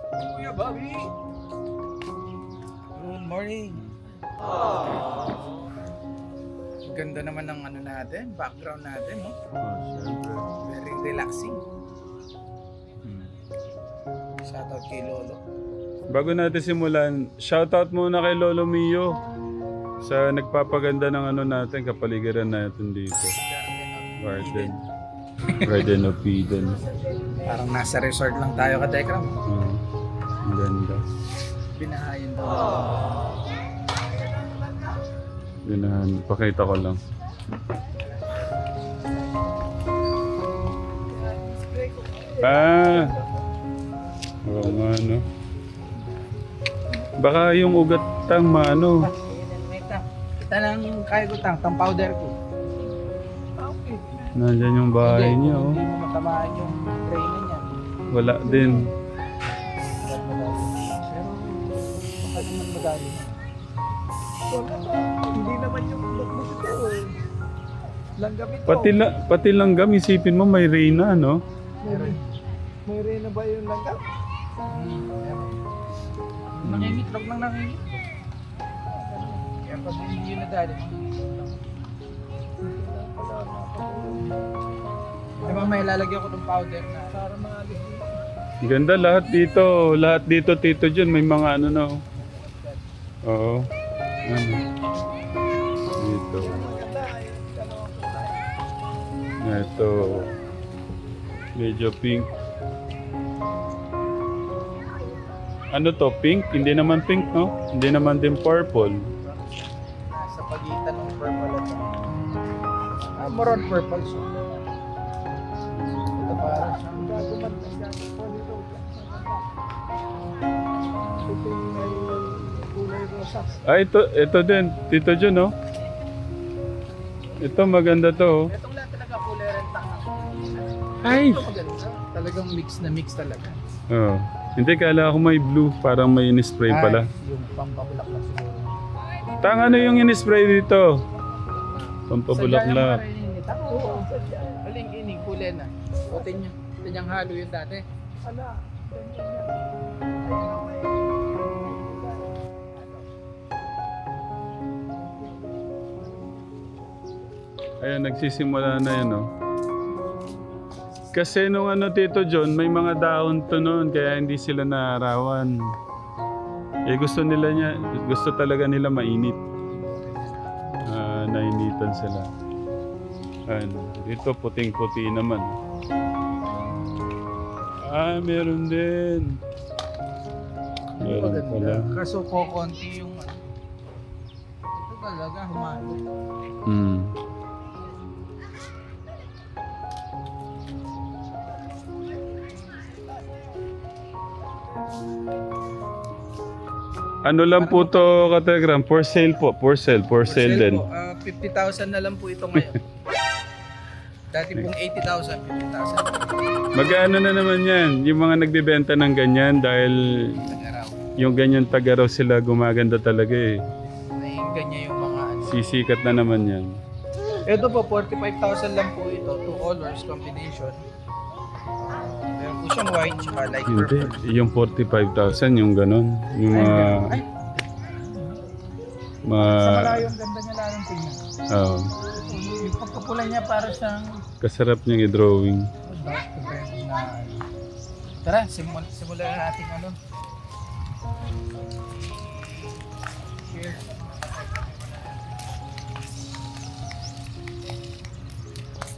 Kuya Bobby! Good morning. Ganda naman ng ano natin, background natin, no? Siyempre. Very relaxing. Hmm. Shoutout kay Lolo. Bago natin simulan, shoutout muna kay Lolo Mio sa nagpapaganda ng ano natin, kapaligiran natin dito. Garden. Garden of Eden. Parang nasa resort lang tayo ka Tekram. Ang ganda. Binahayan daw. Ganahan. Pakita ko lang. Oo nga, no? Baka yung ugat tang maano. Kita lang yung kaya ko tang powder ko. Okay. Nandyan yung bahay Hindi, niya, oh. Hindi mo matamaan yung brain niya. Wala din. Pero baka naman madali. Hindi naman yung notebook ito eh. Langgam ito. Pati langgam, isipin mo may Reyna, no? May rena ba yung langgam? Nangingitlog lang nangingitlog. Kaya pag hindi yun nadali, mangingitlog lang. Diba may lalagyan ko ng powder na Para mga alis dito. Ganda lahat dito. Lahat dito, Tito John, may mga ano na, oh. Oo. Ano? Dito. Maganda ay dalawang kulay. Ito. Medyo pink. Ano to? Pink? Hindi naman pink, no? Hindi naman din purple. nasa pagitan ng purple at more on purple so. Ito para siyang Gagumanda siya. Dito. Ito yung may kulay rosas. Ah, ito din. Tito John, no? Ito maganda to, oh. itong lahat talaga kulay rentang Ay! ito maganda talagang mix na mix talaga Oh. Hindi, kala ko may blue. Parang may in-spray pala. yung pampabulaklak siguro Tang, ano yung in-spray dito? Pampabulaklak. Oo, sadya. aling ini kulay na putin nyo niyang halo yung dati Ala, ganyan yan. Ayun ang may... Ayan, nagsisimula na yan, oh. Kasi nung ano, Tito John, may mga dahon to noon, kaya hindi sila naarawan. Gusto talaga nila mainit. Nainitan sila. Ano, dito puting-puti naman. Meron din. Meron pala. kaso konti yung ano ito talaga humalo Hmm. Ano lang po to, Kategram? For sale po. For sale din. po, 50,000 na lang po ito ngayon. Dati pong 80,000, 50,000. Mag-ano na naman yan? Yung mga nagbibenta ng ganyan dahil Tagaraw. yung ganyan taga raw sila gumaganda talaga eh. Nainggan niya yung mga ano. Sisikat na naman yan. Ito po, 45,000 lang po ito. 2 colors combination. Meron po siyang white tsaka light Hindi, purple. yung 45,000 yung ganon. Yung mga... Ay, ma sa malayo ang ganda niya lalong tingnan. Yung pagkapula niya para siyang kasarap niyang i-drawing. dark red na tara, simulan na natin ano. Cheers.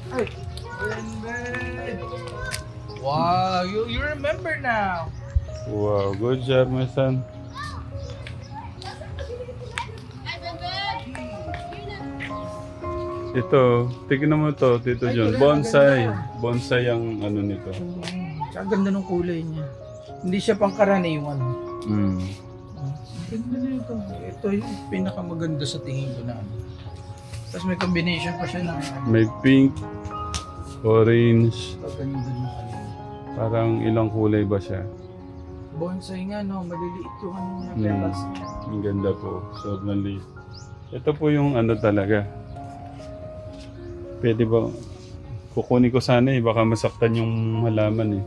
Ay, Ben. Wow, you remember now. Wow, good job my son. Ito, tignan mo to, Tito John. Bonsai. Bonsai ang ano nito. Tsaka ganda ng kulay niya. Hindi siya pangkaraniwan. Mm. Ganda na ito. Ito yung pinakamaganda sa tingin ko na ano. Tapos may combination pa siya ng ano. May pink, orange, Paganda ng ano. parang ilang kulay ba siya? Bonsai nga no, maliliit yung ano niya, Mm. petals niya. Ang ganda po. Sobrang liit. Ito po yung ano talaga. Pwede ba? Kukunin ko sana eh. Baka masaktan yung halaman eh.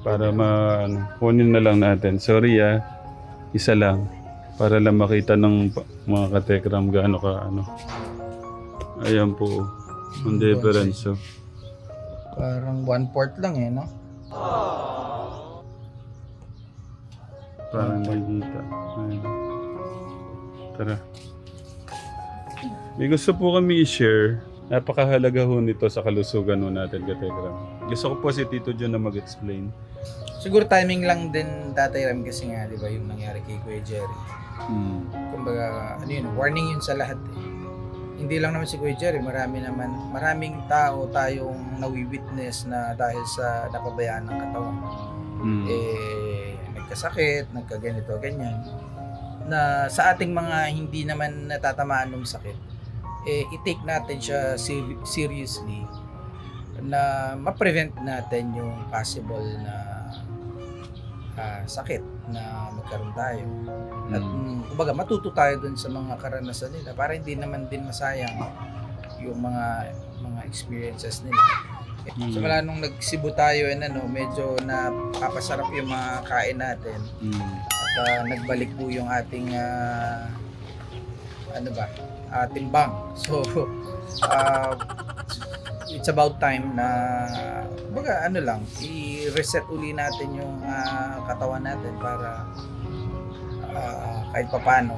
Para kunin na lang natin. Sorry isa lang. Para lang makita ng mga katekram gaano ka Ayan po. Ang difference. So. Parang 1/4 lang no? Parang nakikita. Ayan. Tara. May gusto po kami i-share. Napakahalaga ho nito sa kalusugan ho natin, katekram. Gusto ko po si Tito John na mag-explain. Siguro timing lang din, Tatay Ram, kasi nga, di ba, yung nangyari kay Kuya Jerry. Kumbaga, warning yun sa lahat Hindi lang naman si Kuya Jerry, maraming tao tayong nawi-witness na dahil sa napabayaan ng katawan. Nagkasakit, nagkaganito, ganyan. Na sa ating mga hindi naman natatamaan ng sakit, i-take natin siya seriously na ma-prevent natin yung possible na sakit na magkaroon tayo. At kumbaga matuto tayo dun sa mga karanasan nila para hindi naman din masayang yung mga experiences nila. So mula nung nagsibo tayo medyo napapasarap yung mga kain natin. At nagbalik po yung ating timbang. So it's about time na kumbaga i-reset uli natin yung katawan natin para kahit papaano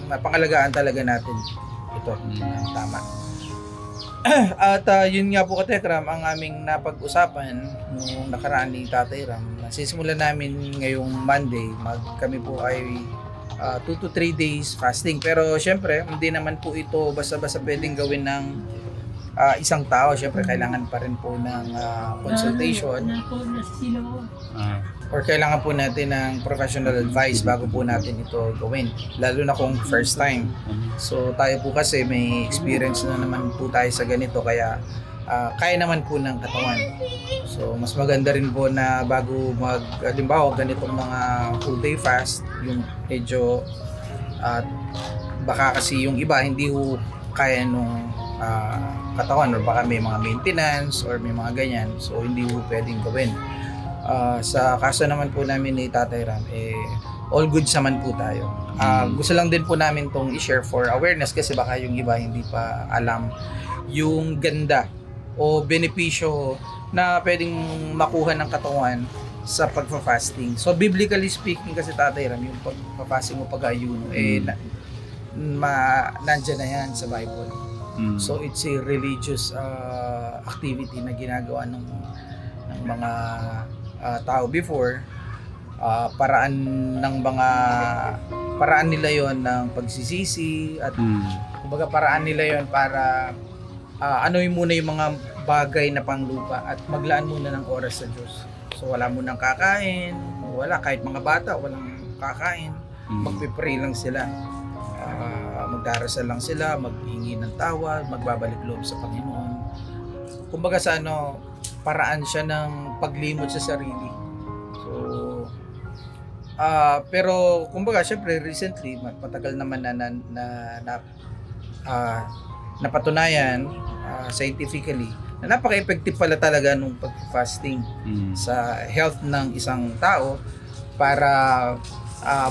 mapangalagaan talaga natin ito ng tama. At yun nga po, katekram, ang aming napag-usapan nung nakaraan ni Tatay Ram. Sisimulan namin ngayong Monday, kami po ay 2 to 3 days fasting. Pero syempre, hindi naman po ito basta-basta pwedeng gawin ng isang tao. Syempre, kailangan pa rin po ng consultation. Or kailangan po natin ng professional advice bago po natin ito gawin. Lalo na kung first time. So tayo po kasi may experience na naman po tayo sa ganito, kaya kaya naman po ng katawan. So mas maganda rin po na bago halimbawa ganitong mga full day fast, yung medyo baka kasi yung iba hindi ho kaya nung katawan, or baka may mga maintenance or may mga ganyan, so hindi ho pwedeng gawin. Sa kaso naman po namin ni Tatay Ram, all good naman po tayo. Gusto lang din po namin tong i-share for awareness kasi baka yung iba hindi pa alam yung ganda o benepisyo na pwedeng makuha ng katawan sa pagfa-fasting. So biblically speaking kasi, Tatay Ram, yung pagfa-fasting o pag-ayuno nandyan na yan sa Bible. So it's a religious activity na ginagawa ng mga tao before. Paraan nila yon ng pagsisisi at kumbaga paraan nila yon para anuin muna yung mga bagay na panglupa at maglaan muna ng oras sa Diyos. So wala munang kakain, kahit mga bata walang kakain, magpipray lang sila, magdarasal lang sila, maghingi ng tawad, magbabalik loob sa Panginoon. Kumbaga sa paraan siya ng paglimot sa sarili. So pero kumbaga syempre recently matagal naman na napatunayan scientifically na napaka-effective pala talaga nung pag-fasting sa health ng isang tao para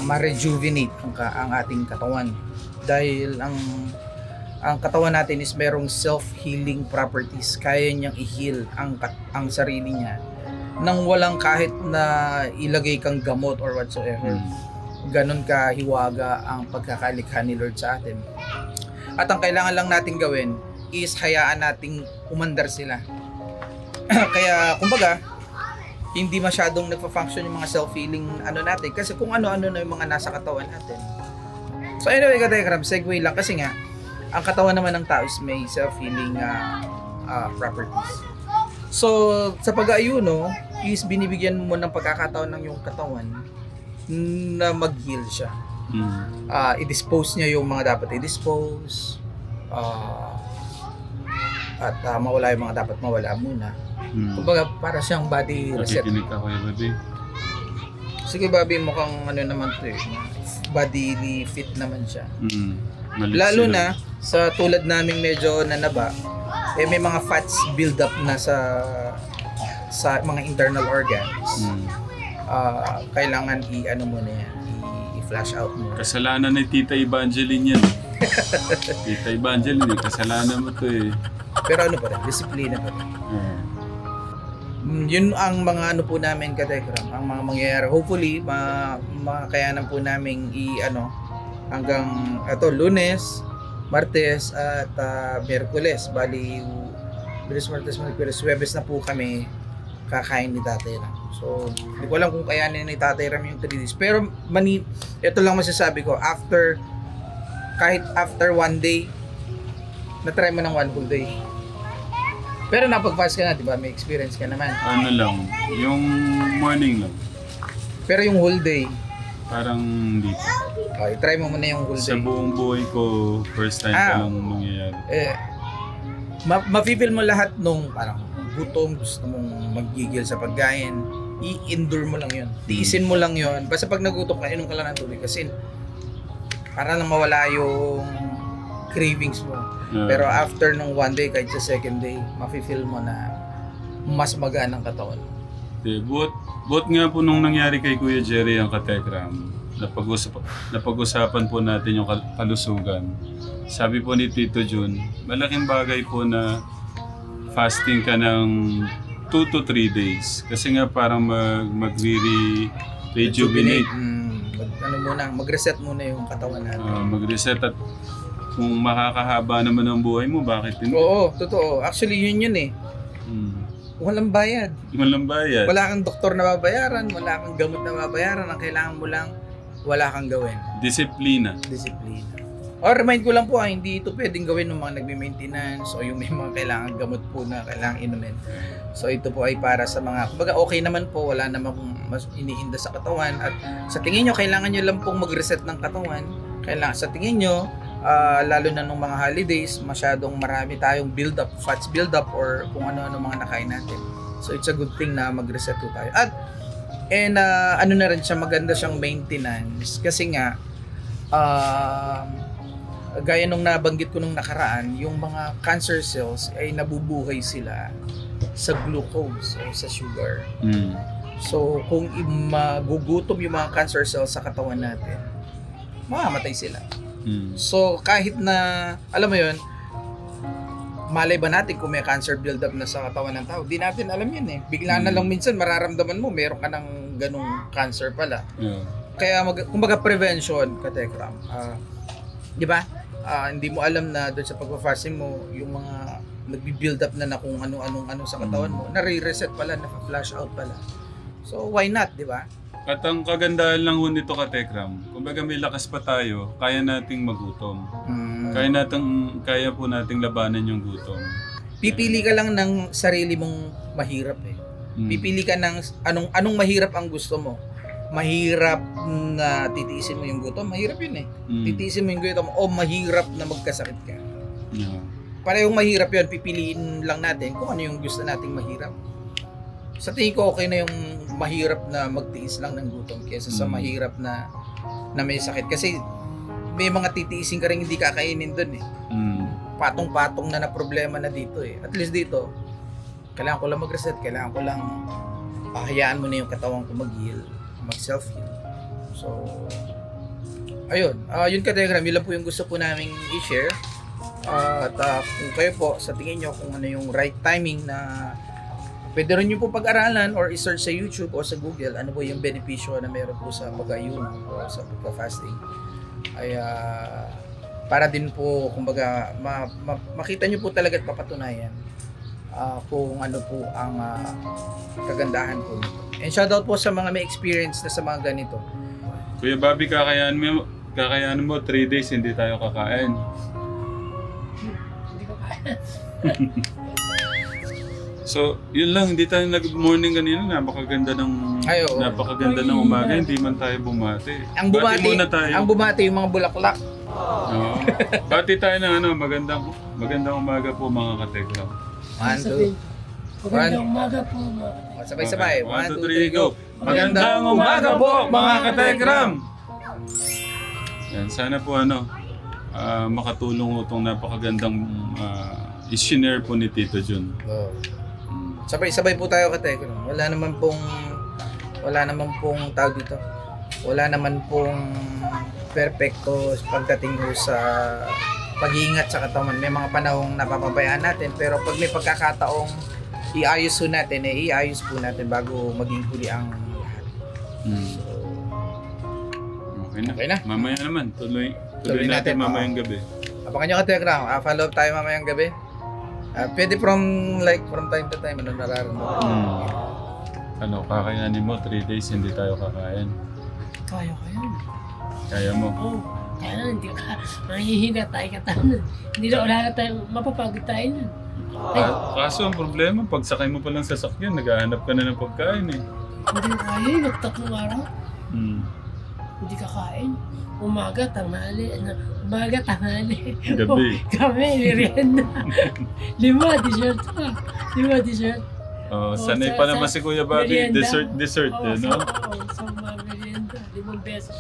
ma-rejuvenate ang ating katawan, dahil ang katawan natin is merong self-healing properties. Kaya niyang i-heal ang sarili niya nang walang kahit na ilagay kang gamot or whatsoever. Ganon kahiwaga ang pagkakalikha ni Lord sa atin. At ang kailangan lang natin gawin is hayaan nating umandar sila. Kaya kumbaga, hindi masyadong nagpa-function yung mga self-healing natin, kasi kung ano-ano na yung mga nasa katawan natin. So anyway, katekram, segue lang kasi nga ang katawan naman ng tao is may self-healing properties. So sa pag-aayuno is binibigyan mo ng pagkakataon ng yung katawan na mag-heal siya. I-dispose niya yung mga dapat i-dispose, at mawala yung mga dapat mawala muna. Kumbaga para siyang body reset. Nakikinig ako yung baby. Sige, Bobby, mukhang naman to bodily fit naman siya. Lalo na sa tulad naming medyo nanaba, may mga fats build up na sa sa mga internal organs, kailangan i-ano mo na yan, i-flash out mo. Kasalanan ni Tita Evangeline yan. Tita Evangeline, kasalanan mo to eh. Pero ano pa rin, disiplina pa rin. Yun ang mga ano po namin katekram, ang mga mangyayari. Hopefully, makayanan po namin hanggang Lunes, Martes at Miyerkules. Bali, Lunes, Martes, Miyerkules, Huwebes na po kami kakain ni Tatay Ram. So, hindi ko alam kung kayanin ni Tatay Ram yung 3 days. Pero, ito lang masasabi ko, kahit after 1 day, na-try mo ng 1 whole day. Pero napag-fast ka na, di ba? May experience ka naman. Ano lang, yung morning lang. Pero yung whole day, Parang hindi. okay, try mo muna yung whole Sa day. buong buhay ko, first time pa lang nangyayari. Ma-feel mo lahat nung parang gutom, gusto mong maggigil sa pagkain, i-endure mo lang yun. Tiisin mo lang yun. Basta pag nagutom ka, inom ka lang ng tubig kasi para lang mawala yung cravings mo. Pero after nung 1 day, kahit sa second day, ma-feel mo na mas magaan ang katawan. Buot nga po nung nangyari kay Kuya Jerry ang katekram, napag-usapan po natin yung kalusugan. Sabi po ni Tito Jun, malaking bagay po na fasting ka ng 2 to 3 days. Kasi nga parang mag-rejuvenate. Mag-reset muna yung katawan natin. Mag-reset at kung makakahaba naman ang buhay mo, bakit hindi? Oo, totoo. Actually, yun eh. Walang bayad. Walang bayad. Wala kang doktor na babayaran, wala kang gamot na babayaran. Ang kailangan mo lang, wala kang gawin. Disiplina. Or remind ko lang po, hindi ito pwedeng gawin ng mga nagme-maintenance o yung may mga kailangan gamot po na kailangan inumin. So ito po ay para sa mga, kumbaga okay naman po, wala namang mas iniinda sa katawan. At sa tingin nyo, kailangan nyo lang pong mag-reset ng katawan. Kailangan sa tingin nyo, lalo na nung mga holidays, masyadong marami tayong fats build up or kung ano-ano mga nakain natin. So it's a good thing na mag-reset po tayo. At ano na rin siya, maganda siyang maintenance kasi nga gaya nung nabanggit ko nung nakaraan, yung mga cancer cells ay nabubuhay sila sa glucose o sa sugar. So kung magugutom yung mga cancer cells sa katawan natin, mamamatay sila. So kahit na, alam mo yun, malay ba natin kung may cancer build-up na sa katawan ng tao? Di natin alam yun eh. Bigla na lang minsan mararamdaman mo, meron ka ng ganung cancer pala. Kaya kumbaga prevention, katekram. Di ba? Hindi mo alam na doon sa pagpa-fasting mo, yung mga nagbi-build up na kung ano sa katawan mo, nare-reset pala, na-flash out pala. So why not, di ba? At ang kagandahan lang ho nito katekram, kumbaga may lakas pa tayo, kaya nating magutom. Kaya po nating labanan yung gutom. Pipili ka lang ng sarili mong mahirap eh. Pipili ka ng anong mahirap ang gusto mo. Mahirap na titiisin mo yung gutom, mahirap yun eh. Titiisin mo yung gutom o mahirap na magkasakit ka. Parehong mahirap yun, pipiliin lang natin kung ano yung gusto nating mahirap. Sa tingin ko okay na yung mahirap na magtiis lang ng gutom kaysa sa mahirap na may sakit. Kasi may mga titiisin ka rin hindi kakainin dun eh. Patong-patong na problema na dito eh. At least dito, kailangan ko lang mag-reset, kailangan ko lang hayaan mo na yung katawan ko mag-heal, mag-self-heal. So, ayun. Yun kategram, yun lang po yung gusto po namin i-share. At kung kayo po, sa tingin nyo kung ano yung right timing na pwede rin nyo po pag-aralan or i-search sa YouTube o sa Google ano po yung benepisyo na meron po sa pag-ayuno o sa pagpa-fasting. Ay para din po kumbaga makita nyo po talaga at papatunayan kung ano po ang kagandahan po nito. And shoutout po sa mga may experience na sa mga ganito. Kuya Bobby, kakayanin mo 3 days hindi tayo kakain. Hindi ko kaya. So, yun lang, hindi tayo nag-morning kanina, napakaganda ng umaga, hindi man tayo bumati. Ang bumati yung mga bulaklak. Oo. Bati tayo ng magandang umaga po mga katekram. 1, 2. Magandang umaga po mga. Sabay-sabay. 1, 2, 3, go! Magandang umaga po mga katekram! Yan, sana po makatulong itong napakagandang i-share po ni Tito Jun. Sabay-sabay po tayo ka-Tekram. Wala naman pong tawag dito. Wala naman pong perfecto pagdating ho sa pag-iingat sa katawan. May mga panahong napapabayaan natin, pero pag may pagkakataong iayos po natin, iayos po natin bago maging huli ang lahat. So, Okay na. Okay na. Mamaya naman, tuloy Tuloy natin, natin mamayang gabi. abangan nyo ka-Tekram. Follow up tayo mamayang gabi. Pwede from time to time, ano nararamdaman. Ano, kakayanin mo, 3 days hindi tayo kakain. Kaya ko yan. Kaya mo? Oo. Kaya na, hindi ka, mahihina tayo katawan. Hindi na wala na tayo, mapapagod tayo nun. Kaso ang problema, pag sakay mo palang sasakyan, naghahanap ka na ng pagkain eh. Hindi ko kaya yun, nagtatlong araw. Hindi ka kain. Umaga, tanghali. Umaga, tanghali. Gabi. Kami, merienda. 5 dessert pa. 5 dessert. Sanay pa naman si Kuya Bobby, merienda. dessert, Oo, no? sa mga merienda. 5 beses.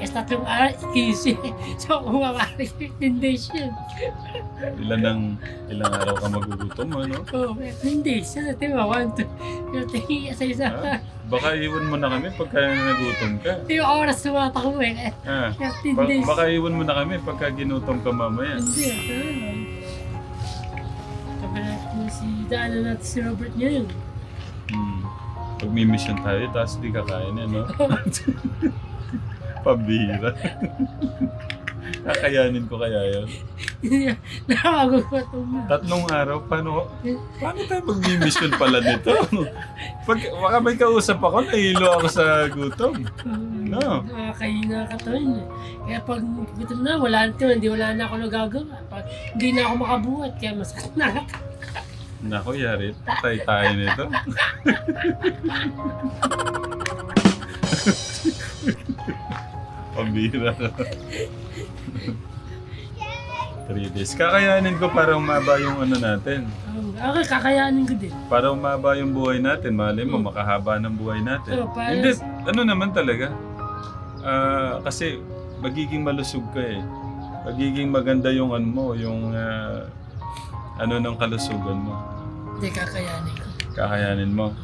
Tatlong araw, 15. So, kumamari 15 days yun. Ilang araw ka magugutom mo, no? Oo, 15 days. Sa diba, 1, 2, sa isa. Baka iwan mo na kami pagka nagutom ka. Yung oras tumatakbo eh. 15 days. Baka iwan mo na kami pagka ginutom ka mamaya. Hindi, kapalat mo si daanan natin si Robert ngayon. Pag may mission tayo, tapos di kakain eh, no? Pabira. Kakayanin ko kaya yun. Nakakagutom na. 3 araw, paano tayo mag-mission pala nito? Baka may kausap ako, nahilo ako sa gutom. No. Nakakahina ka to yun eh. Kaya pag gutom na, wala na ako nagagawa. Pag hindi na ako makabuhat, kaya masakit na ako. Naku, yari. Patay tayo nito. Pambira. 3 days. Kakayanin ko para umaba yung ano natin. Okay, kakayanin ko din. Para umaba yung buhay natin. Malay mo, makahaba ng buhay natin. Para... Hindi, ano naman talaga. Kasi magiging malusog ka eh. Magiging maganda yung ano mo, yung ano ng kalusugan mo. Hindi, kakayanin ko. Kakayanin mo.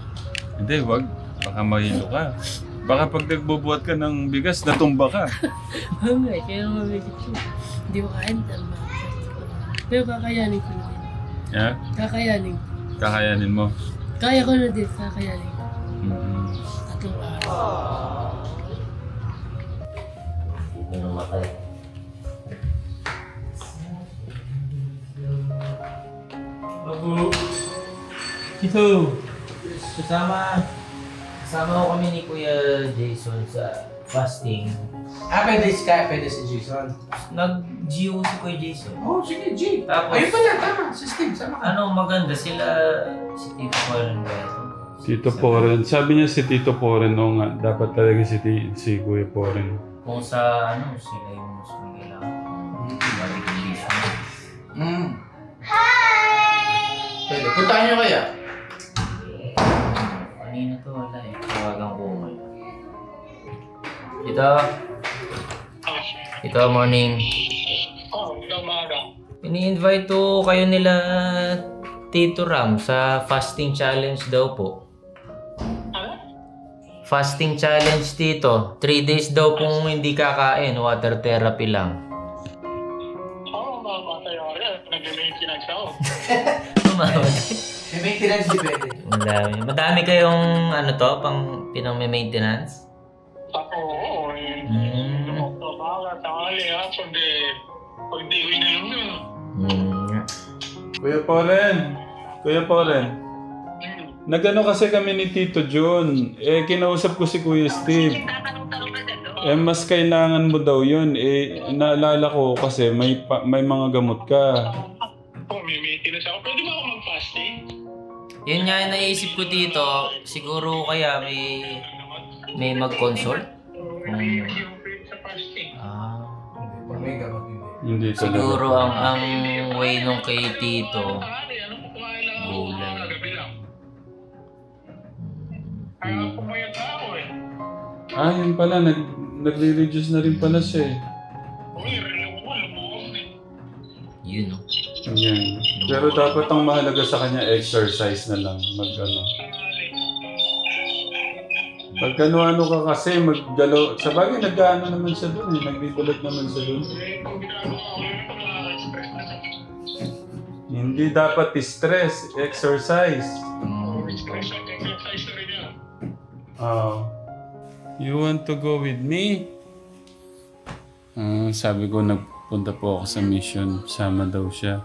Hindi, wag. Baka mahilo ka. Baka pag nagbubuhat ka ng bigas, natumba ka. Okay, kaya mabigit ko. Hindi ko kain. Pero kakayanin ko na din. Yeah? Kakayanin ko. Kakayanin mo. Kaya ko na din, kakayanin ko. 3 araw. Ito. Kasama ko kami ni Kuya Jason sa fasting. Pwede si Jason. Nag-GO si Kuya Jason. Oh, sige, G. Tapos- Ayun pala, tama. System, sama ka. Ano maganda sila, si Tito Colin ba ito? Tito Poren. Sabi niya si Tito Poren. Oo nga, dapat talaga si Kuya Poren. Kung sa sila yung mas may kailangan. Qualification. Pwede. Puntahan nyo kaya? Kanina to wala eh. Tawagan ko ngayon. Ito, morning. Ini-invite to kayo nila Tito Ram sa fasting challenge daw po. Fasting challenge Tito. 3 days daw kung hindi kakain. Water therapy lang. Oo, makakatay ako rin. Nag-maintenance ako. Tumawag. May maintenance depende. Madami kayong pang pinang-maintenance? Oo. Baka tangali ha. Pag di ko ininom yun. Kuya Poren. Nagano kasi kami ni Tito Jun. Kinausap ko si Kuya Steve. Mas kailangan mo daw yun. Naalala ko kasi may mga gamot ka. May maintenance ako. Pwede ba ako mag-fasting? Yun nga yung naisip ko dito. Siguro kaya may mag-consult? Yung sa fasting. May gamot hindi. Hindi talaga. Siguro ang way nung kay Tito, Kumain lang ako gulay. kagabi lang. Kaya pumayat na ako eh. Yun pala. Nagre-reduce na rin pala siya eh. Uy, lumuwas eh. Yun Ayan. Pero dapat ang mahalaga sa kanya, exercise na lang. Mag-ano. Pag ano ka kasi, maggalaw. Sa bagay, nag-ano naman siya dun eh. Nagbibulat naman siya dun. Hindi dapat stress, exercise. You want to go with me? Sabi ko, nagpunta po ako sa mission. Sama daw siya.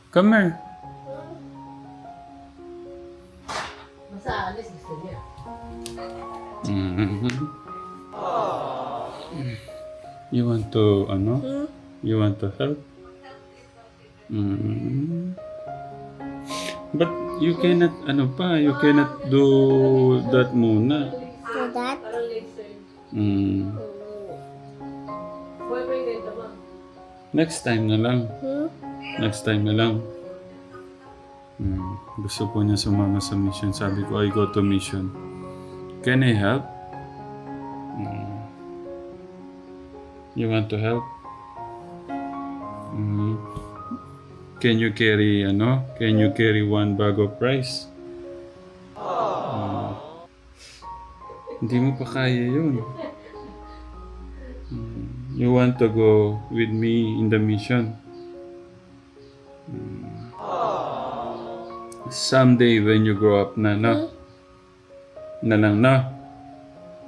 Come here. Masa alis gusto niya. You want to, You want to help? But you cannot, you cannot do that muna. Do that? Boyfriend din ba? Next time na lang. Next time na lang. Gusto po niya sumama sa mission. Sabi ko, I go to mission. Can I help? You want to help? Can you carry, Can you carry one bag of rice? Hindi mo pa kaya yun. You want to go with me in the mission? Someday when you grow up na, no? Na lang, no?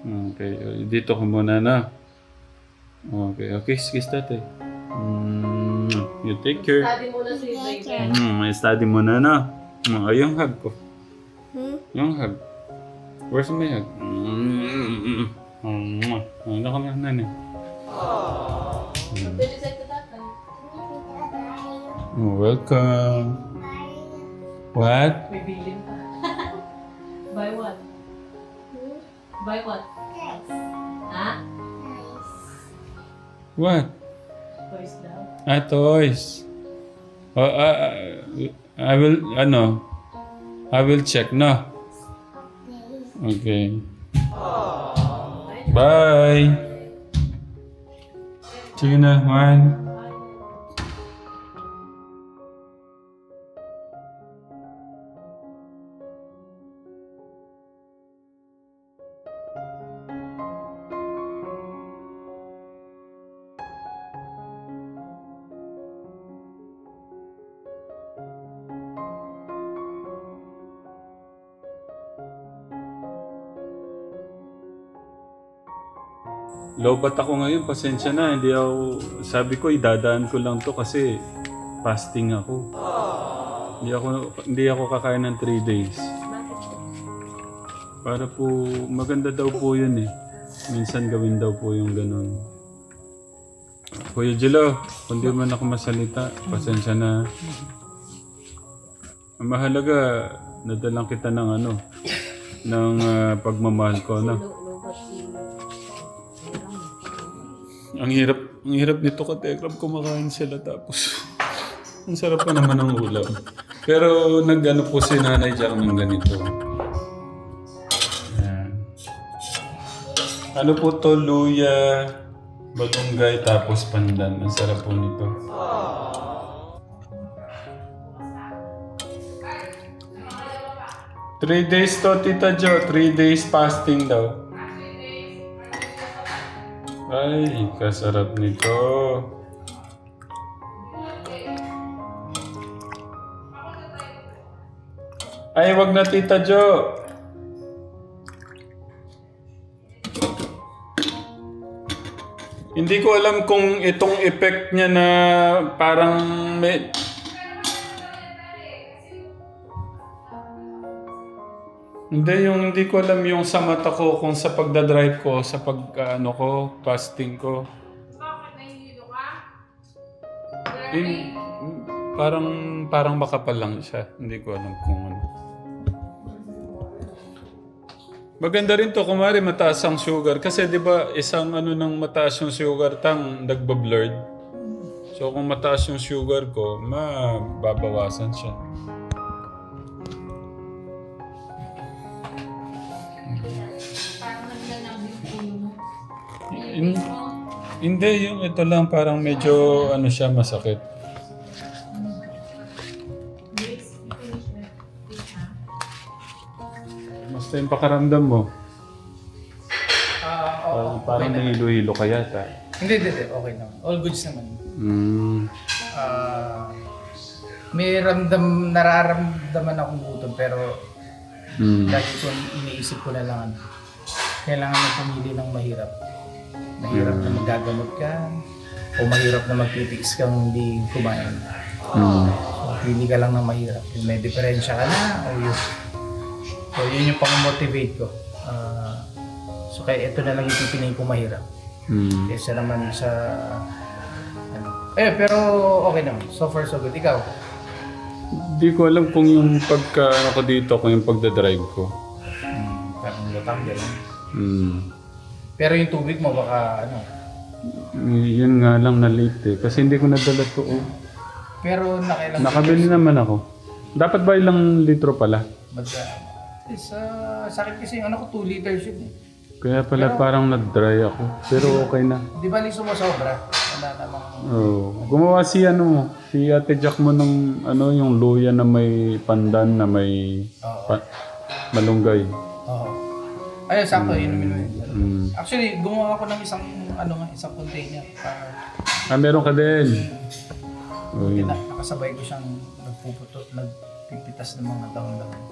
Okay, dito ko muna, no? Okay, kiss tatay. You take care. Study muna si Draven. Study muna, no? Yung hug ko. Yung hug. Where's my hug? Ano ka na, nanay? Bilisay ka tatay. Welcome. What? May bilin pa. Buy what? Buy what? Ha? What? Toys daw. Toys. I will check, no? Okay. Bye. See you na, man. Lobat ako ngayon, pasensya na. Hindi ako, sabi ko, idadaan ko lang to kasi fasting ako. Hindi ako kakain ng 3 days. Para po, maganda daw po yun eh. Minsan gawin daw po yung ganun. Kuya Jilo, kung di man ako masalita, pasensya na. Ang mahalaga, nadalang kita ng ng pagmamahal ko, no? Ang hirap nito ka, Tekram, kumakain sila tapos ang sarap pa naman ng ulam. Pero nag-ano po si Nanay Jack ng ganito. Ayan. Ano po to, luya, balunggay, tapos pandan. Ang sarap po nito. Three days to, Tita Jo. 3 days fasting daw. Ay, kasarap nito. Ay, wag na, Tita Jo. Hindi ko alam kung itong effect niya na parang may... Hindi ko alam yung sa mata ko kung sa pagdadrive ko, sa fasting ko. Bakit nahihilo ka? Parang makapal lang siya. Hindi ko alam kung ano. Maganda rin to, kumari mataas ang sugar. Kasi di ba isang ng mataas yung sugar nagbablurred. So kung mataas yung sugar ko, mababawasan siya. Parang naglalambing yung ulo mo. Hindi, yung ito lang parang medyo siya masakit. Kamusta yung pakaramdam mo? Parang naman. nahilo-hilo ka yata. Hindi. Okay naman. All goods naman. May nararamdaman akong gutom pero lagi ko iniisip ko na lang kailangan mo pumili ng mahirap. Mahirap na magagamot ka o mahirap na magtitiis kang hindi kumain. So, pili ka lang ng mahirap. Yung may diferensya ka na o yun. So yun yung pang-motivate ko. So kaya ito na lang yung pipiliin ko mahirap. Kesa naman sa pero okay naman. So far so good. Ikaw? Hindi ko alam kung yung pagka ko dito, kung yung pagdadrive ko. Parang lutang gano'n. Hmm. Pero yung tubig mo baka Yun nga lang na late eh. Kasi hindi ko nadala to. Oh. pero nakailang Nakabili naman ako. Dapat ba ilang litro pala? sakit kasi yung ano ko 2 liters yun eh. Kaya pala parang nag-dry ako. Pero okay na. Di ba sumasobra? Wala namang Oh, gumawa si si Ate Jack mo ng yung luya na may pandan na may malunggay. Oo. Ayun, sakto yun. Actually, gumawa ako ng isang container para Meron ka din. Oh, yun. nakasabay ko siyang nagpipitas ng mga dahon-dahon.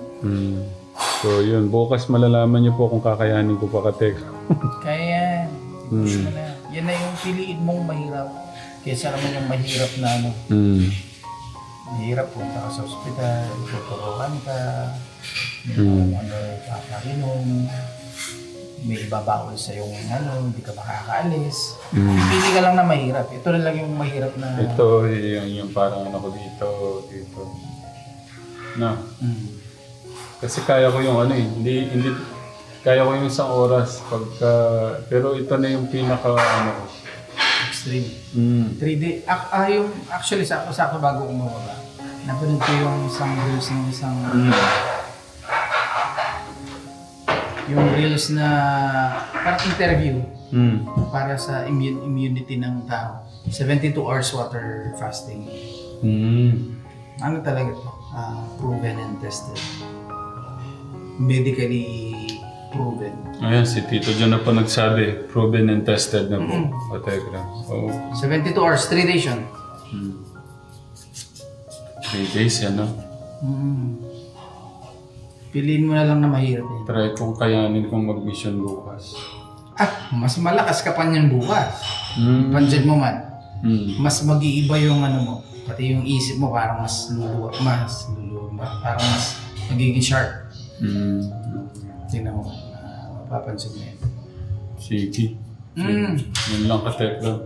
So yun, bukas malalaman niyo po kung kakayanin ko pa ka-text. Kaya yan na yung piliin mong mahirap. Kesa naman yung mahirap na mahirap punta ka sa ospital, tuturuan ka, may paparinom, may ibabawal sa yung hindi ka makakaalis. Pili ka lang na mahirap. Ito na lang yung mahirap na... Ito, yung parang ako dito. Na. Kasi kaya ko yung hindi kaya ko yung isang oras pagka, pero ito na yung pinaka ko. Extreme. 3D. Yung actually sakto bago kumawala. Napanood ko yung isang reels ng isang yung reels na parang interview para sa immunity ng tao. 72 hours water fasting. Ano talaga to? Proven and tested. Medically proven. Ayan, si Tito John na po nagsabi, proven and tested na po. Pategra. Oh. 72 hours, 3 days yun. 3 days yan, no? Piliin mo na lang na mahirap yun. Try kong kayanin kong mag-mission bukas. Mas malakas ka pa niyan bukas. Pandiyan mo man. Mas mag-iiba yung mo. Pati yung isip mo parang mas luluwa. Parang mas magiging sharp. Tingnan mo. Mapapansin mo yan. Sige. Yun lang ka-tekla.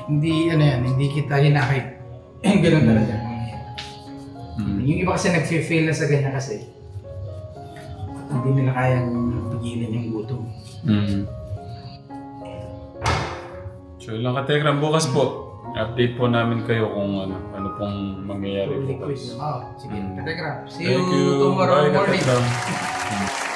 Hindi kita hinahit. Ganun talaga. Yung iba kasi nag-fail na sa ganyan kasi. Hindi nila kayang pigilan yung gutom. So yun lang ka-tekla. Bukas po, update po namin kayo kung ano pong mangyayari bukas. Sige, Telegram. See Thank you you. tomorrow Bye, morning. ka-tekla.